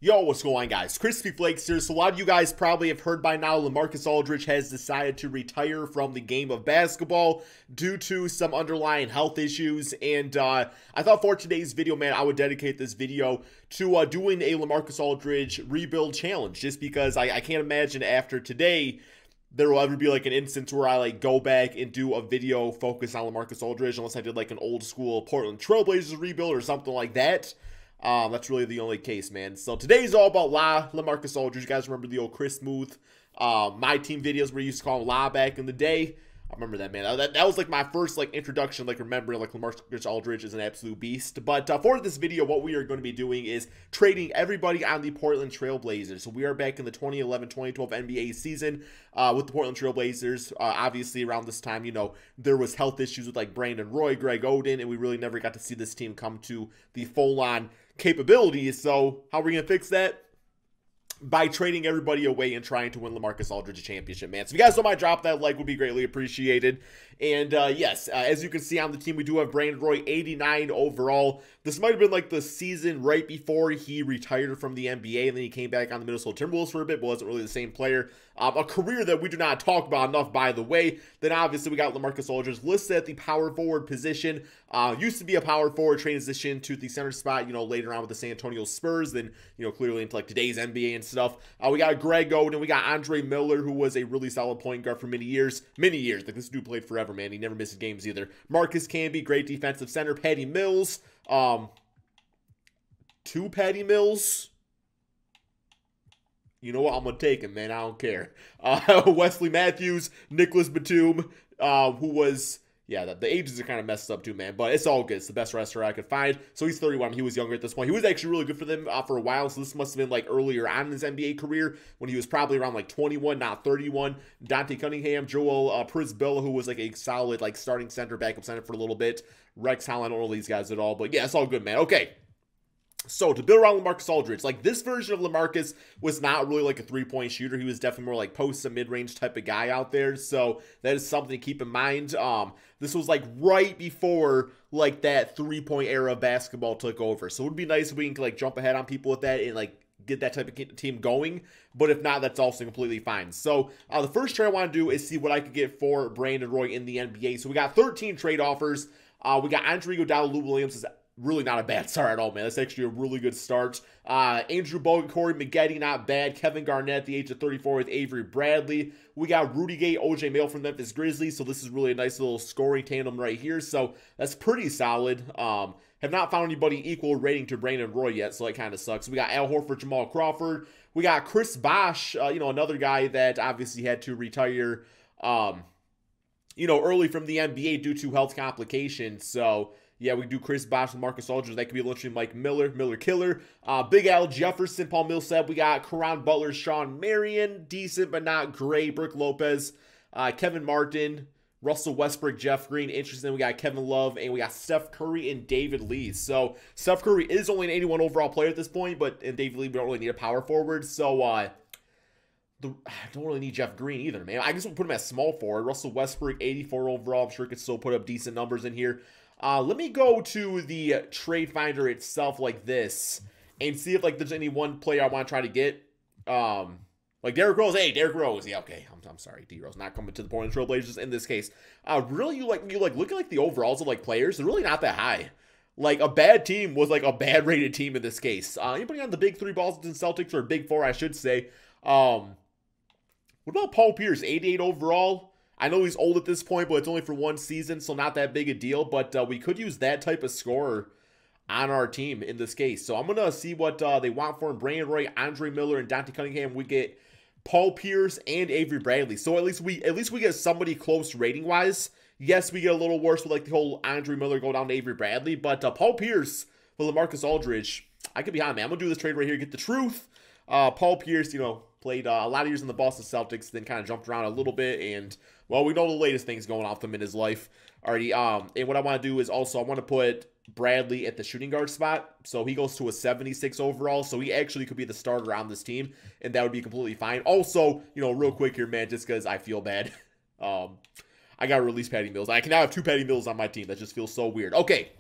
Yo, what's going on, guys? Crispy Flakes here. So a lot of you guys probably have heard by now Lamarcus Aldridge has decided to retire from the game of basketball due to some underlying health issues. And I thought for today's video, man, I would dedicate this video to doing a Lamarcus Aldridge rebuild challenge, just because I can't imagine after today there will ever be like an instance where I like go back and do a video focused on Lamarcus Aldridge, unless I did like an old school Portland Trailblazers rebuild or something like that. That's really the only case, man. So today's all about Lamarcus Aldridge. You guys remember the old Chris Smooth, my team videos where we used to call him La back in the day? I remember that, man. That was like my first like introduction, like remembering like Lamarcus Aldridge is an absolute beast. But for this video, what we are going to be doing is trading everybody on the Portland Trailblazers. So we are back in the 2011-2012 NBA season with the Portland Trailblazers. Obviously, around this time, you know, there was health issues with like Brandon Roy, Greg Oden, and we really never got to see this team come to the full-on capabilities. So how are we going to fix that? By trading everybody away and trying to win Lamarcus Aldridge a championship, man. So if you guys don't mind, drop that like, would be greatly appreciated. And yes, as you can see on the team, we do have Brandon Roy, 89 overall. This might have been like the season right before he retired from the NBA, and then he came back on the Minnesota Timberwolves for a bit, but wasn't really the same player. A career that we do not talk about enough, by the way. Then obviously we got Lamarcus Aldridge listed at the power forward position. Used to be a power forward, transition to the center spot, you know, later on with the San Antonio Spurs, then, you know, clearly into like today's NBA and stuff. We got Greg Oden, we got Andre Miller, who was a really solid point guard for many years. Like this dude played forever, man. He never missed games either. Marcus Camby, great defensive center. Patty Mills, two Patty Mills. You know what? I'm going to take him, man. I don't care. Wesley Matthews, Nicholas Batum, who was... Yeah, the ages are kind of messed up too, man. But it's all good. It's the best wrestler I could find. So he's 31. He was younger at this point. He was actually really good for them for a while. So this must have been like earlier on in his NBA career when he was probably around like 21, not 31. Dante Cunningham, Joel Prisbilla, who was like a solid like starting center, backup center for a little bit. Rex Howell, I don't know these guys at all. But yeah, it's all good, man. Okay. So, to build around Lamarcus Aldridge, like this version of Lamarcus was not really like a three-point shooter. He was definitely more like post and mid-range type of guy out there. So, that is something to keep in mind. This was like right before like that three-point era of basketball took over. So, it would be nice if we can like jump ahead on people with that and like get that type of team going. But if not, that's also completely fine. So, the first trade I want to do is see what I could get for Brandon Roy in the NBA. So, we got 13 trade offers. We got Andre Iguodala, Lou Williams is really not a bad start at all, man. That's actually a really good start. Andrew Bogut, Corey Maggette, not bad. Kevin Garnett at the age of 34 with Avery Bradley. We got Rudy Gay, OJ Mail from Memphis Grizzlies. So this is really a nice little scoring tandem right here. So that's pretty solid. Have not found anybody equal rating to Brandon Roy yet, so that kind of sucks. We got Al Horford, Jamal Crawford. We got Chris Bosh, you know, another guy that obviously had to retire, you know, early from the NBA due to health complications. So yeah, we do Chris Bosh and Lamarcus Aldridge. That could be literally Mike Miller Killer. Big Al Jefferson, Paul Millsap. We got Caron Butler, Sean Marion. Decent, but not great. Brook Lopez, Kevin Martin, Russell Westbrook, Jeff Green. Interesting. We got Kevin Love, and we got Steph Curry and David Lee. So Steph Curry is only an 81 overall player at this point, but in David Lee, we don't really need a power forward. So I don't really need Jeff Green either, man. I guess we'll put him at small forward. Russell Westbrook, 84 overall. I'm sure he could still put up decent numbers in here. Let me go to the trade finder itself like this and see if like there's any one player I want to try to get. Like Derrick Rose. Hey, Derrick Rose. Yeah, okay. I'm sorry. D-Rose not coming to the Portland Trailblazers in this case. Really, you look at like the overalls of like players. They're really not that high. Like a bad team was like a bad rated team in this case. Anybody on the big three Boston Celtics, or big four, I should say. What about Paul Pierce? 88 overall. I know he's old at this point, but it's only for one season, so not that big a deal. But we could use that type of scorer on our team in this case. So I'm going to see what they want for him. Brandon Roy, Andre Miller, and Dante Cunningham. We get Paul Pierce and Avery Bradley. So at least we get somebody close rating-wise. Yes, we get a little worse with like the whole Andre Miller go down to Avery Bradley. But Paul Pierce with Lamarcus Aldridge, I could be behind, man. I'm going to do this trade right here, get the truth. Paul Pierce, you know, played a lot of years in the Boston Celtics, then kind of jumped around a little bit, and, well, we know the latest things going on with him in his life already. And what I want to do is also I want to put Bradley at the shooting guard spot, so he goes to a 76 overall, so he actually could be the starter on this team, and that would be completely fine. Also, you know, real quick here, man, just because I feel bad, I got to release Patty Mills. I can now have two Patty Mills on my team. That just feels so weird. Okay,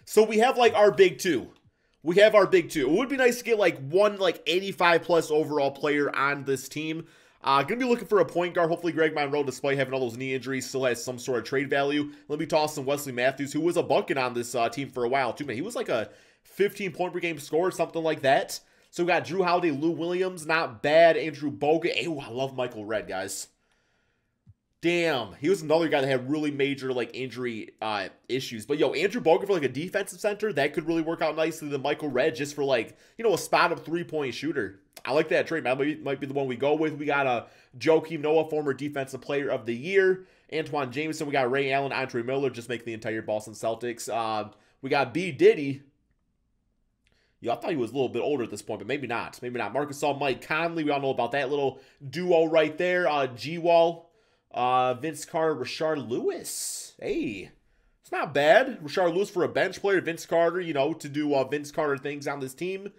so we have, like, our big two. we have our big two. It would be nice to get like one like 85 plus overall player on this team. Gonna be looking for a point guard. Hopefully Greg Monroe, despite having all those knee injuries, still has some sort of trade value. Let me toss in Wesley Matthews, who was a bucket on this team for a while too, man. He was like a 15-point per game scorer, something like that. So we got Drew Holiday, Lou Williams, not bad. Andrew Bogut. Ew, I love Michael Redd, guys. Damn, he was another guy that had really major like injury issues. But yo, Andrew Bogut for like a defensive center, that could really work out nicely than Michael Redd just for like, you know, a spot up 3-point shooter. I like that trade, man. Might be the one we go with. We got Joakim Noah, former defensive player of the year. Antoine Jameson. We got Ray Allen, Andre Miller, just make the entire Boston Celtics. We got B. Diddy. Yo, I thought he was a little bit older at this point, but maybe not. Maybe not. Marcus All, Mike Conley. We all know about that little duo right there. G-Wall. Vince Carter, Rashard Lewis. Hey, it's not bad. Rashard Lewis for a bench player. Vince Carter, you know, to do Vince Carter things on this team.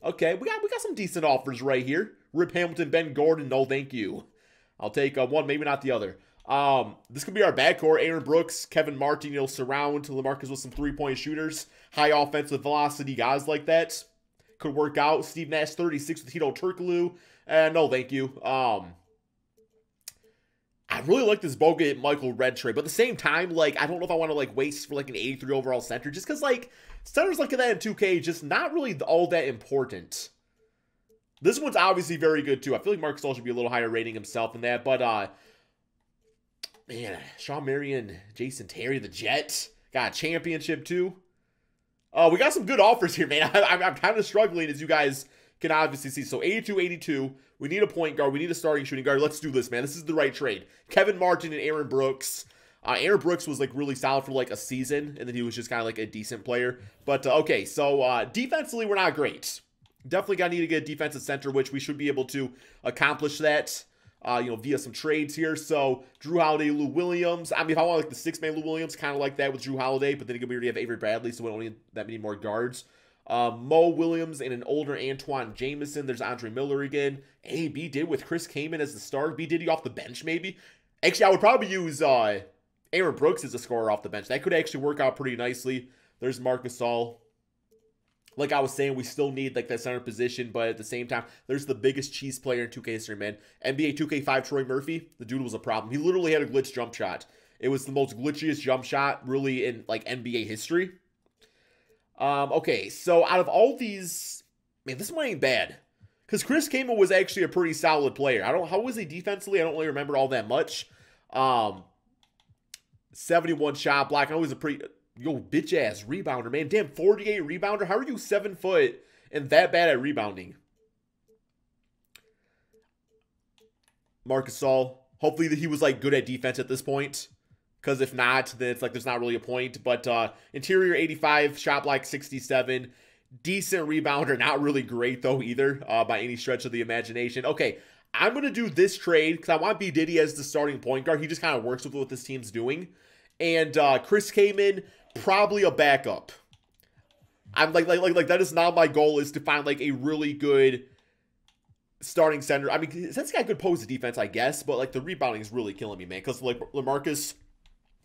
Okay, we got some decent offers right here. Rip Hamilton, Ben Gordon, no thank you. I'll take one, maybe not the other. This could be our backcourt. Aaron Brooks, Kevin Martin, you know, surround Lamarcus with some 3-point shooters. High offensive velocity guys like that. Could work out. Steve Nash, 36 with Hedo Turkoglu. No thank you. I really like this Bogut Michael Redd trade, but at the same time, like, I don't know if I want to, like, waste for, like, an 83 overall center, just because, like, centers like that in 2K, just not really all that important. This one's obviously very good, too. I feel like Marcus All should be a little higher rating himself than that, but, man, Shawn Marion, Jason Terry, the Jet, got a championship, too. We got some good offers here, man. I'm kind of struggling, as you guys can obviously see. So 82-82. We need a point guard. We need a starting shooting guard. Let's do this, man. This is the right trade. Kevin Martin and Aaron Brooks. Aaron Brooks was like really solid for like a season, and then he was just kind of like a decent player. But okay, so defensively, we're not great. Definitely gonna need to get a defensive center, which we should be able to accomplish that. You know, via some trades here. So Drew Holiday, Lou Williams. I mean, if I want like the 6-man Lou Williams, kind of like that with Drew Holiday, but then again, we already have Avery Bradley, so we don't need that many more guards. Mo Williams and an older Antoine Jameson. There's Andre Miller again. Hey, B did with Chris Kaman as the star. B Diddy off the bench, maybe. Actually, I would probably use Aaron Brooks as a scorer off the bench. That could actually work out pretty nicely. There's Marcus All. Like I was saying, we still need like that center position, but at the same time, there's the biggest cheese player in 2K history, man. NBA 2K5 Troy Murphy. The dude was a problem. He literally had a glitch jump shot. It was the most glitchiest jump shot really in like NBA history. Okay, so out of all these, man, this one ain't bad. Because Chris Kaman was actually a pretty solid player. How was he defensively? I don't really remember all that much. 71 shot block. I know he's a pretty, bitch-ass rebounder, man. Damn, 48 rebounder. How are you 7 foot and that bad at rebounding? Marcus All. Hopefully that he was, like, good at defense at this point. Because if not, then it's like there's not really a point. But interior 85, shot block 67. Decent rebounder. Not really great, though, either, by any stretch of the imagination. Okay, I'm going to do this trade because I want B. Diddy as the starting point guard. He just kind of works with what this team's doing. And Chris Kaman, probably a backup. I'm like that is not my goal, is to find like a really good starting center. I mean, that's got good post defense, I guess, but like the rebounding is really killing me, man. Because like Lamarcus,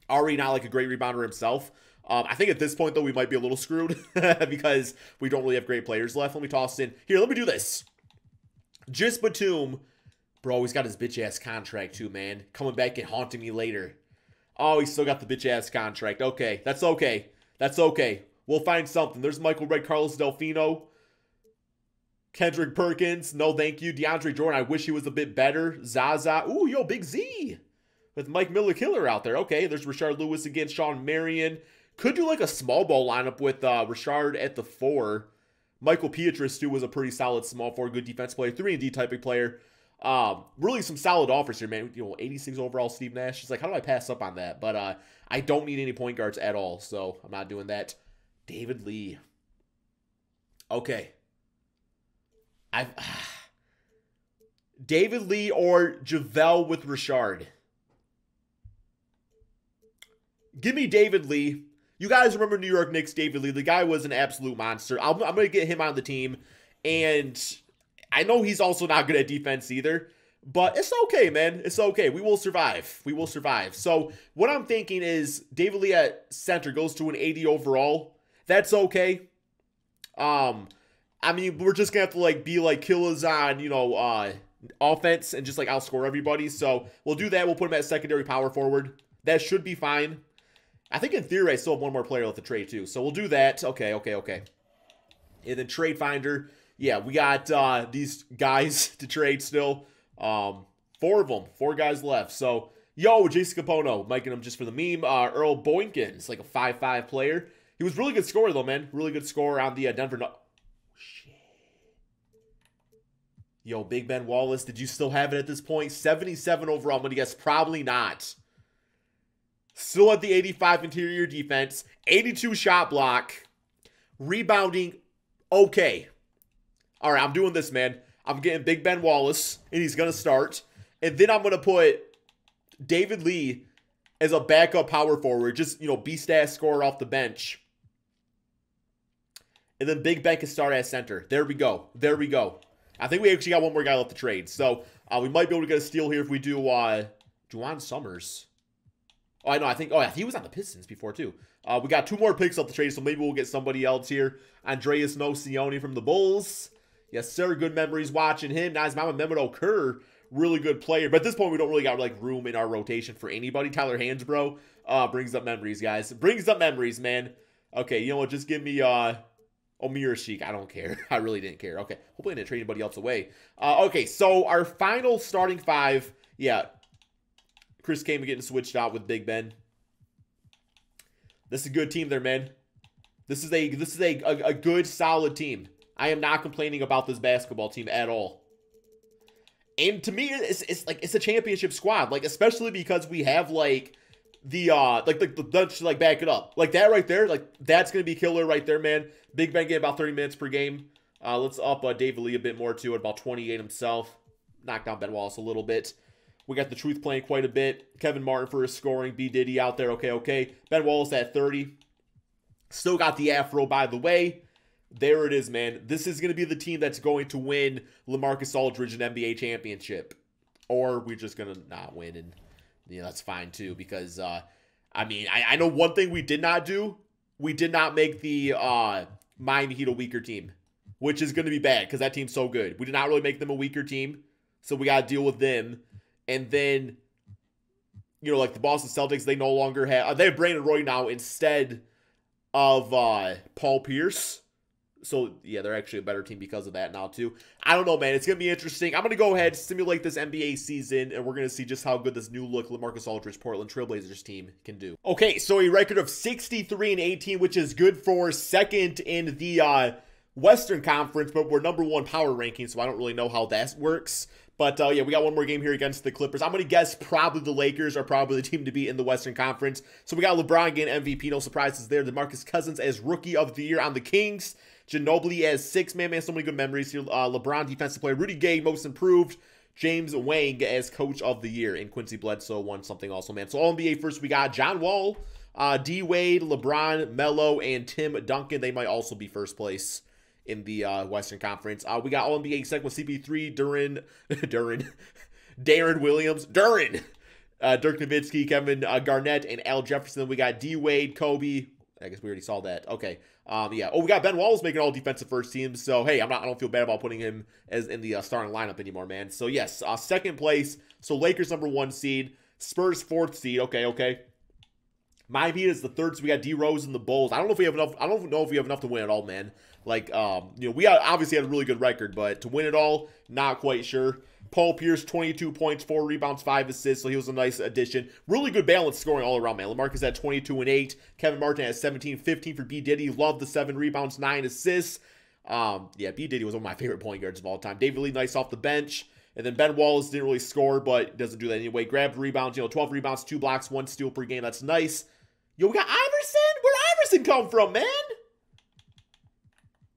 already not like a great rebounder himself. I think at this point though we might be a little screwed because we don't really have great players left. Let me toss in here. Let me do this. Just Batum, bro. He's got his bitch ass contract too, man. Coming back and haunting me later. Oh, he's still got the bitch-ass contract. Okay, that's okay. That's okay. We'll find something. There's Michael Redd, Carlos Delfino, Kendrick Perkins. No, thank you. DeAndre Jordan, I wish he was a bit better. Zaza. Ooh, yo, Big Z. With Mike Miller Killer out there. Okay, there's Rashard Lewis again. Shawn Marion. Could do like a small ball lineup with Rashard at the 4. Michael Pietrus, too, was a pretty solid small 4. Good defense player. 3-and-D type of player. Really some solid offers here, man. 86 overall Steve Nash. It's like, how do I pass up on that? But I don't need any point guards at all, so I'm not doing that. David Lee. Okay. David Lee or JaVale with Rashard. Give me David Lee. You guys remember New York Knicks David Lee. The guy was an absolute monster. I'm going to get him on the team, and I know he's also not good at defense either, but it's okay, man. It's okay. We will survive. We will survive. So what I'm thinking is David Lee at center goes to an 80 overall. That's okay. I mean, we're just gonna have to like be like killers on, you know, offense and just like outscore everybody. So we'll do that. We'll put him at secondary power forward. That should be fine. I think in theory I still have one more player left to trade too. So we'll do that. Okay. And then trade finder. Yeah, we got these guys to trade still. 4 of them. 4 guys left. So, yo, Jason Capono, miking him just for the meme. Earl Boykins, like a 5'5 player. He was really good scorer, though, man. Really good scorer on the Denver. Shit. Yo, Big Ben Wallace, did you still have it at this point? 77 overall. I'm going to guess probably not. Still at the 85 interior defense. 82 shot block. Rebounding, okay. All right, I'm doing this, man. I'm getting Big Ben Wallace, and he's going to start. And then I'm going to put David Lee as a backup power forward. Just, you know, B-stat scorer off the bench. And then Big Ben can start at center. There we go. There we go. I think we actually got one more guy left to trade. So, we might be able to get a steal here if we do Juwan Summers. Oh, I know. I think he was on the Pistons before, too. We got 2 more picks up the trade, so maybe we'll get somebody else here. Andreas Nocioni from the Bulls. Yes, sir. Good memories watching him. Now his mama Mehmet Kerr. Really good player. But at this point, we don't really got like room in our rotation for anybody. Tyler Hansbrough brings up memories, guys. Brings up memories, man. Okay, you know what? Just give me Omir Sheik. I don't care. I really didn't care. Okay. Hopefully I didn't trade anybody else away. Okay, so our final starting 5. Yeah. Chris Kaman getting switched out with Big Ben. This is a good team there, man. This is a good, solid team. I am not complaining about this basketball team at all. And to me, it's like it's a championship squad, like especially because we have like the bench to like back it up, like that right there, like that's gonna be killer right there, man. Big Ben getting about 30 minutes per game. Let's up David Lee a bit more too, at about 28 himself. Knock down Ben Wallace a little bit. We got the Truth playing quite a bit. Kevin Martin for his scoring. B Diddy out there. Okay. Ben Wallace at 30. Still got the afro, by the way. There it is, man. This is going to be the team that's going to win Lamarcus Aldridge an NBA championship. Or we're just going to not win, and that's fine too. Because, I mean, I know one thing we did not do. We did not make the Miami Heat a weaker team. Which is going to be bad, because that team's so good. We did not really make them a weaker team. So we got to deal with them. And then, like the Boston Celtics, they no longer have... they have Brandon Roy now instead of Paul Pierce. So, yeah, they're actually a better team because of that now, too. I don't know, man. It's going to be interesting. I'm going to go ahead, simulate this NBA season, and we're going to see just how good this new-look Lamarcus Aldridge Portland Trailblazers team can do. Okay, so a record of 63-18, which is good for second in the Western Conference, but we're number 1 power ranking, so I don't really know how that works. But, yeah, we got one more game here against the Clippers. I'm going to guess probably the Lakers are probably the team to beat in the Western Conference. So we got LeBron getting MVP. No surprises there. DeMarcus Cousins as Rookie of the Year on the Kings. Ginobili as 6-man. Man, so many good memories here. LeBron, defensive player. Rudy Gay, most improved. James Wang as Coach of the Year. And Quincy Bledsoe won something also, man. So All-NBA first, we got John Wall, D-Wade, LeBron, Melo, and Tim Duncan. They might also be first place in the Western Conference. We got All-NBA second with CP3, Darren Williams, Dirk Nowitzki, Kevin Garnett, and Al Jefferson. We got D-Wade, Kobe. I guess we already saw that. Okay. Yeah. Oh, we got Ben Wallace making all defensive first teams. So, hey, I don't feel bad about putting him as in the starting lineup anymore, man. So, yes, second place. So, Lakers number 1 seed. Spurs 4th seed. Okay. Miami Heat is the 3rd. So, we got D Rose and the Bulls. I don't know if we have enough. I don't know if we have enough to win it all, man. Like, we obviously had a really good record, but to win it all, not quite sure. Paul Pierce, 22 points, 4 rebounds, 5 assists, so he was a nice addition. Really good balance scoring all around, man. LaMarcus had 22 and 8. Kevin Martin had 17, 15 for B. Diddy. Loved the 7 rebounds, 9 assists. Yeah, B. Diddy was one of my favorite point guards of all time. David Lee, nice off the bench. And then Ben Wallace didn't really score, but doesn't do that anyway. Grabbed rebounds, 12 rebounds, 2 blocks, 1 steal per game. That's nice. Yo, we got Iverson? Where'd Iverson come from, man?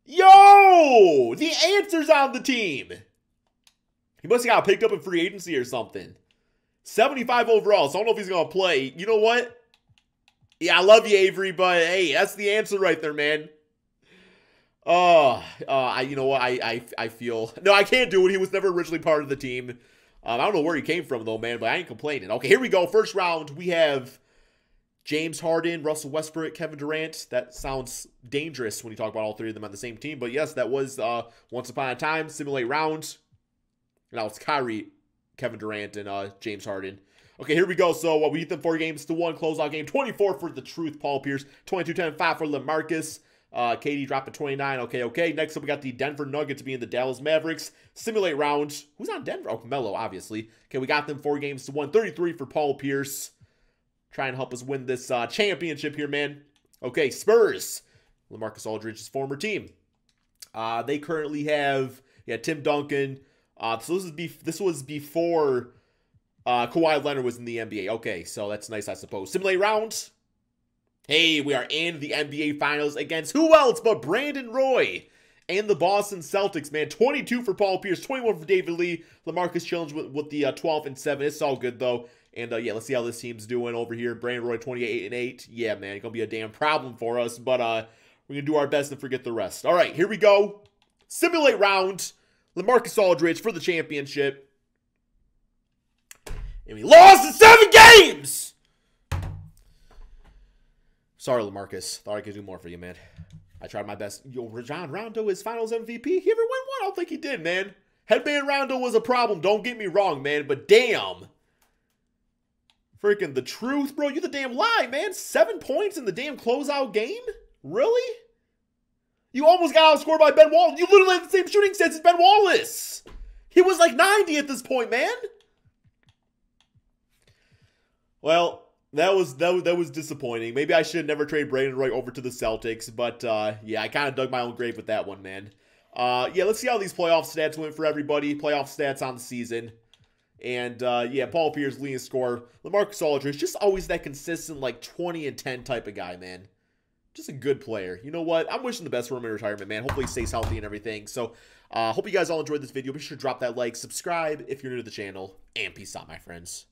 Yo! The answer's on the team. He must have got picked up in free agency or something. 75 overall, so I don't know if he's going to play. You know what? Yeah, I love you, Avery, but hey, that's the answer right there, man. You know what? I feel... No, I can't do it. He was never originally part of the team. I don't know where he came from, though, man, but I ain't complaining. Okay, here we go. First round, we have James Harden, Russell Westbrook, Kevin Durant. That sounds dangerous when you talk about all three of them on the same team. But yes, that was once upon a time. Simulate round. Now it's Kyrie, Kevin Durant, and James Harden. Okay, here we go. So we beat them 4 games to 1. Closeout game. 24 for the Truth, Paul Pierce. 22-10-5 for Lamarcus. KD dropped at 29. Okay. Next up, we got the Denver Nuggets being the Dallas Mavericks. Simulate round. Who's on Denver? Oh, Melo, obviously. Okay, we got them 4 games to 1. 33 for Paul Pierce. Try and help us win this championship here, man. Okay, Spurs. Lamarcus Aldridge's former team. They currently have, Tim Duncan. So this was before Kawhi Leonard was in the NBA. Okay, so that's nice, I suppose. Simulate round. Hey, we are in the NBA Finals against who else but Brandon Roy and the Boston Celtics, man. 22 for Paul Pierce, 21 for David Lee. Lamarcus challenged with the 12-7. It's all good, though. And, let's see how this team's doing over here. Brandon Roy, 28-8. Yeah, man, it's going to be a damn problem for us. But we're going to do our best and forget the rest. All right, here we go. Simulate round. Lamarcus Aldridge for the championship. And we lost in 7 games! Sorry, Lamarcus. Thought I could do more for you, man. I tried my best. Yo, Rajon Rondo is Finals MVP? He ever win one? I don't think he did, man. Headband Rondo was a problem. Don't get me wrong, man. But damn. Freaking the Truth, bro. You the damn lie, man. 7 points in the damn closeout game? Really? You almost got outscored by Ben Wallace. You literally had the same shooting stats as Ben Wallace. He was like 90 at this point, man. Well, that was disappointing. Maybe I should never trade Brandon Roy over to the Celtics, but yeah, I kind of dug my own grave with that one, man. Let's see how these playoff stats went for everybody. Playoff stats on the season. And Paul Pierce, leading scorer. Lamarcus Aldridge, just always that consistent, like 20 and 10 type of guy, man. Just a good player. You know what? I'm wishing the best for him in retirement, man. Hopefully he stays healthy and everything. So, hope you guys all enjoyed this video. Be sure to drop that like, subscribe if you're new to the channel, and peace out, my friends.